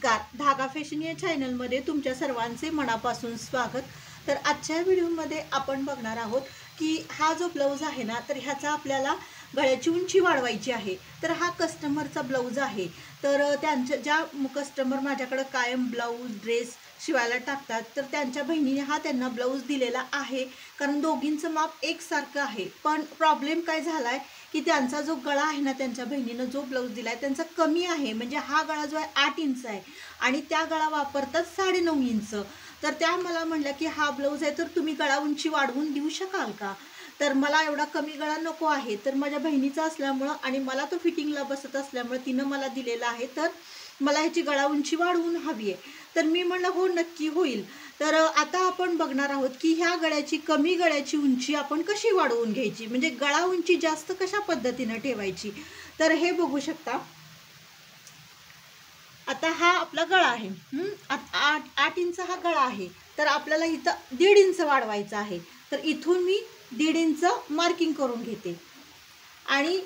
नमस्कार, धागा फॅशन या चॅनलमध्ये तुमच्या सर्वांचे मनापासून स्वागत। तर आजच्या व्हिडिओमध्ये आपण बघणार आहोत की हा जो ब्लाऊज आहे ना, तर ह्याचा आपल्याला गळ्याची उंची वाढवायची आहे। तर हा कस्टमरचा ब्लाऊज आहे। तर त्यांच्या ज्या कस्टमर माझ्याकडे कायम ब्लाऊज ड्रेस शिवायला टाकतात, तर त्यांच्या बहिणीने हा त्यांना ब्लाऊज दिलेला आहे, कारण दोघींचं माप एकसारखं आहे। पण प्रॉब्लेम काय झालाय की त्यांचा जो गळा आहे ना, त्यांच्या बहिणीने जो ब्लाऊज दिलाय त्यांचा कमी आहे। म्हणजे हा गळा जो आहे 8 इंच आहे आणि त्या गळा वापरतात 9.5 इंच। तर त्या मला म्हणल्या की हा ब्लाऊज आहे, तर तुम्ही गळा उंची वाढवून देऊ शकाल का? तर मला एवढा कमी गळा नको आहे। तर माझ्या बहिणीचा असल्यामुळं आणि मला तो फिटिंगला बसत असल्यामुळे तिनं मला दिलेला आहे, तर मला ह्याची गळा उंची वाढवून हवी आहे। तर मी म्हणलं हो नक्की होईल। तर आता आपण बघणार आहोत की ह्या गळ्याची कमी गळ्याची उंची आपण कशी वाढवून घ्यायची, म्हणजे गळा उंची जास्त कशा पद्धतीने ठेवायची। तर हे बघू शकता। आता हा आपला गळा आहे, 8 इंच हा गळा आहे। तर आपल्याला इथं 1.5 इंच वाढवायचा आहे। तर इथून मी 1.5 इंच मार्किंग करून घेते आणि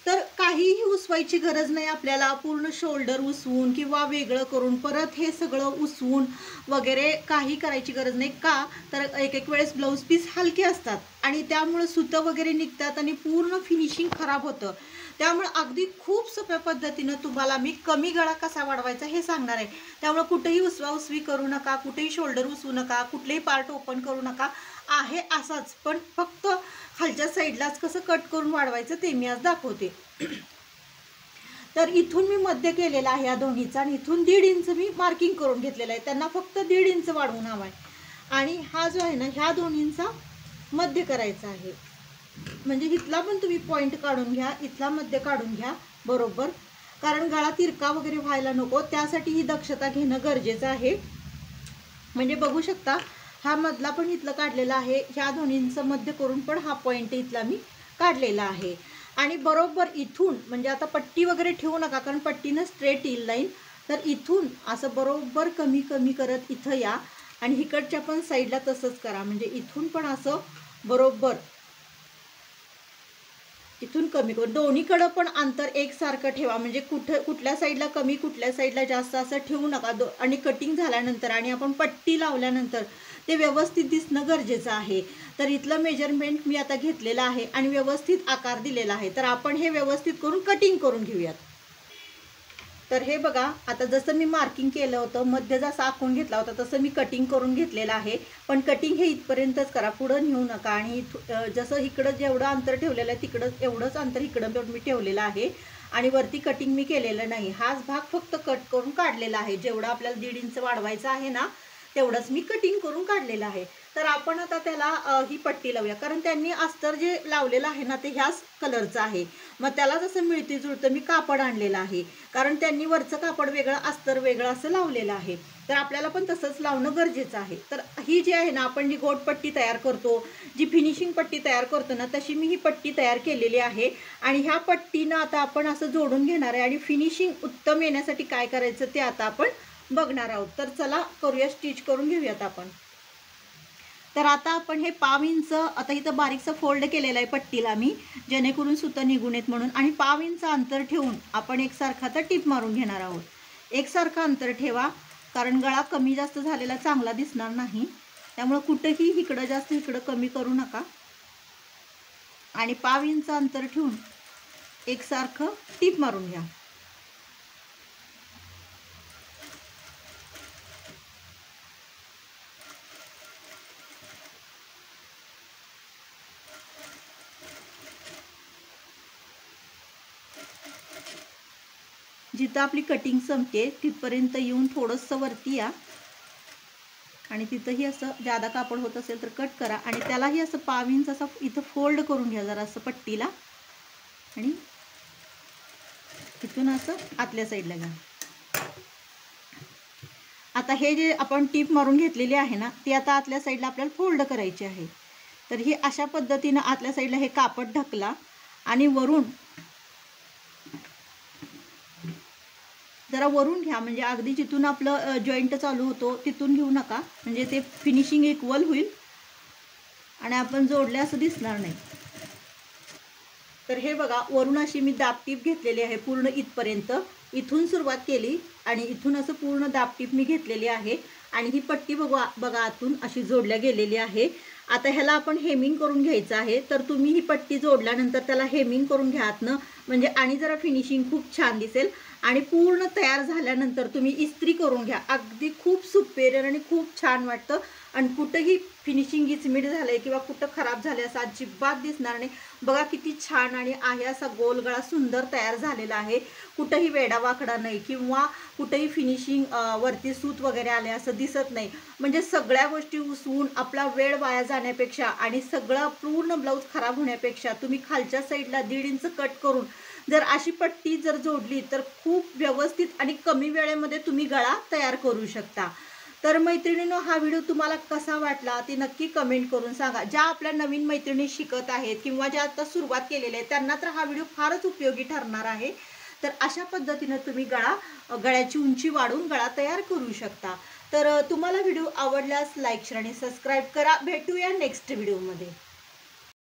तर काहीही उसवायची गरज नाही आपल्याला। पूर्ण शोल्डर उसवून किंवा वेगळं करून परत हे सगळं उसवून वगैरे काही करायची गरज नाही। का तर एक वेळेस ब्लाऊज पीस हलके असतात आणि त्यामुळे सुतं वगैरे निघतात आणि पूर्ण फिनिशिंग खराब होतं। त्यामुळे अगदी खूप सोप्या पद्धतीनं तुम्हाला मी कमी गळा कसा वाढवायचा हे सांगणार आहे। त्यामुळे कुठेही उसवी करू नका, कुठेही शोल्डर उसवू नका, कुठलेही पार्ट ओपन करू नका, आहे असाच, पण फक्त खालच्या साईडलाच कसं कट करून वाढवायचं ते मी आज दाखवते। तर इथून मी मध्य केलेला आहे या दोन्हीचा आणि इथून 1.5 इंच मी मार्किंग करून घेतलेलं आहे। त्यांना फक्त 1.5 इंच वाढवून हवा आहे आणि हा जो आहे ना, ह्या दोन्हींचा मध्य करायचा आहे। म्हणजे इथला पण तुम्ही पॉइंट काढून घ्या, इथला मध्य काढून घ्या बरोबर, कारण गळा तिरका वगैरे व्हायला नको, त्यासाठी ही दक्षता घेणं गरजेचं आहे। म्हणजे बघू शकता हा मधला पण इथलं काढलेला आहे, ह्या दोन्हींचं मध्य करून पण हा पॉइंट इथला मी काढलेला आहे। आणि बरोबर इथून म्हणजे आता पट्टी वगैरे ठेवू नका, कारण पट्टीनं स्ट्रेट येईल लाईन। तर इथून असं बरोबर कमी कमी करत इथं या आणि इकडच्या पण साईडला तसंच करा। म्हणजे इथून पण असं बरोबर इथून कमी करून दोन्हीकडं पण अंतर एकसारखं ठेवा। म्हणजे कुठल्या साईडला कमी कुठल्या साईडला जास्त असं ठेवू नका। आणि कटिंग झाल्यानंतर आणि आपण पट्टी लावल्यानंतर ते व्यवस्थित दिसणं गरजेचं आहे। तर इथलं मेजरमेंट मी आता घेतलेलं आहे आणि व्यवस्थित आकार दिलेला आहे। तर आपण हे व्यवस्थित करून कटिंग करून घेऊयात। तर हे बघा, आता जसं मी मार्किंग केलं होतं, मध्य जसा आखून घेतला होता तसं मी कटिंग करून घेतलेलं आहे। पण कटिंग हे इथपर्यंतच करा, पुढं नेऊ नका। आणि जसं इकडं जेवढं अंतर ठेवलेलं आहे तिकडं एवढंच अंतर इकडं मी ठेवलेलं आहे आणि वरती कटिंग मी केलेलं नाही। हाच भाग फक्त कट करून काढलेला आहे। जेवढं आपल्याला 1.5 इंच वाढवायचं आहे ना, तेवढंच मी कटिंग करून काढलेलं आहे। तर आपण आता त्याला ही पट्टी लावूया, कारण त्यांनी अस्तर जे लावलेलं आहे ना, ते ह्याच कलरचं आहे। मग त्याला जसं मिळते जुळतं मी कापड आणलेलं आहे, कारण त्यांनी वरचं कापड वेगळं अस्तर वेगळं असं लावलेलं आहे। तर आपल्याला पण तसंच लावणं गरजेचं आहे। तर ही जी आहे ना, आपण जी गोटपट्टी तयार करतो, जी फिनिशिंग पट्टी तयार करतो ना, तशी मी ही पट्टी तयार केलेली आहे। आणि ह्या पट्टीनं आता आपण असं जोडून घेणार आहे आणि फिनिशिंग उत्तम येण्यासाठी काय करायचं ते आता आपण बघणार आहोत। तर चला करूया, स्टिच करून घेऊयात आपण। तर आता आपण हे 1/2 इंच आता इथं बारीकसं फोल्ड केलेलं आहे पट्टीला मी, जेणेकरून सुतं निघून येत म्हणून, आणि 1/2 इंच अंतर ठेवून आपण एकसारखा आता टिप मारून घेणार आहोत। एकसारखं अंतर ठेवा, कारण गळा कमी जास्त झालेला चांगला दिसणार नाही। त्यामुळे कुठेही इकडं जास्त इकडं कमी करू नका आणि 1/2 इंच अंतर ठेवून एकसारखं टिप मारून घ्या। जिथं आपली कटिंग संपते तिथपर्यंत येऊन थोडंसं वरती या आणि तिथंही असं जादा कापड होत असेल तर कट करा आणि त्यालाही असं 1/2 इंच असं इथं फोल्ड करून घ्या जरा असं पट्टीला आणि इथून असं आतल्या साईडला घ्या। आता हे जे आपण टीप मारून घेतलेली आहे ना, ती आता आतल्या साईडला आपल्याला फोल्ड करायची आहे। तर ही अशा पद्धतीनं आतल्या साईडला हे कापड ढकला आणि वरून जरा वरून घ्या, म्हणजे अगदी जिथून आपलं जॉईंट चालू होतो तिथून घेऊ नका, म्हणजे ते फिनिशिंग इक्वल होईल आणि आपण जोडले असं दिसणार नाही। तर हे बघा, वरून अशी मी दाब टीप घेतलेली आहे पूर्ण इथपर्यंत इथून सुरुवात केली आणि इथून असं पूर्ण दापटीप मी घेतलेली आहे आणि ही पट्टी बघा आतून अशी जोडल्या गेलेली आहे। आता ह्याला आपण हेमिंग करून घ्यायचं आहे, तर तुम्ही ही पट्टी जोडल्यानंतर त्याला हेमिंग करून घ्या आतनं, म्हणजे आणि जरा फिनिशिंग खूप छान दिसेल। आणि पूर्ण तयार झाल्यानंतर तुम्ही इस्त्री करून घ्या, अगदी खूप सुपेरियर आणि खूप छान वाटतं आणि कुठंही फिनिशिंग इचमीट झालंय किंवा कुठं खराब झाले असं अजिबात दिसणार नाही। बघा किती छान आणि आहे असा गोल गळा सुंदर तयार झालेला आहे, कुठंही वेडावाकडा नाही किंवा कुठेही फिनिशिंग वरती सूत वगैरे आले असं दिसत नाही। म्हणजे सगळ्या गोष्टी उसवून आपला वेळ वाया जाण्यापेक्षा आणि सगळं पूर्ण ब्लाऊज खराब होण्यापेक्षा तुम्ही खालच्या साईडला 1.5 इंच कट करून जर अशी पट्टी जर जोडली तर खूप व्यवस्थित आणि कमी वेळेमध्ये तुम्ही गळा तयार करू शकता। तर मैत्रिणींनो, हा व्हिडिओ तुम्हाला कसा वाटला ते नक्की कमेंट करून सांगा। ज्या आपल्या नवीन मैत्रिणी शिकत आहेत किंवा ज्या आता सुरुवात केलेली आहे त्यांना तर हा व्हिडिओ फारच उपयोगी ठरणार आहे। तर अशा पद्धतीने तुम्ही गळ्याची उंची वाढवून गळा तयार करू शकता। तर तुम्हाला व्हिडिओ आवडल्यास लाईक शेअर आणि सबस्क्राईब करा। भेटूया नेक्स्ट व्हिडिओमध्ये।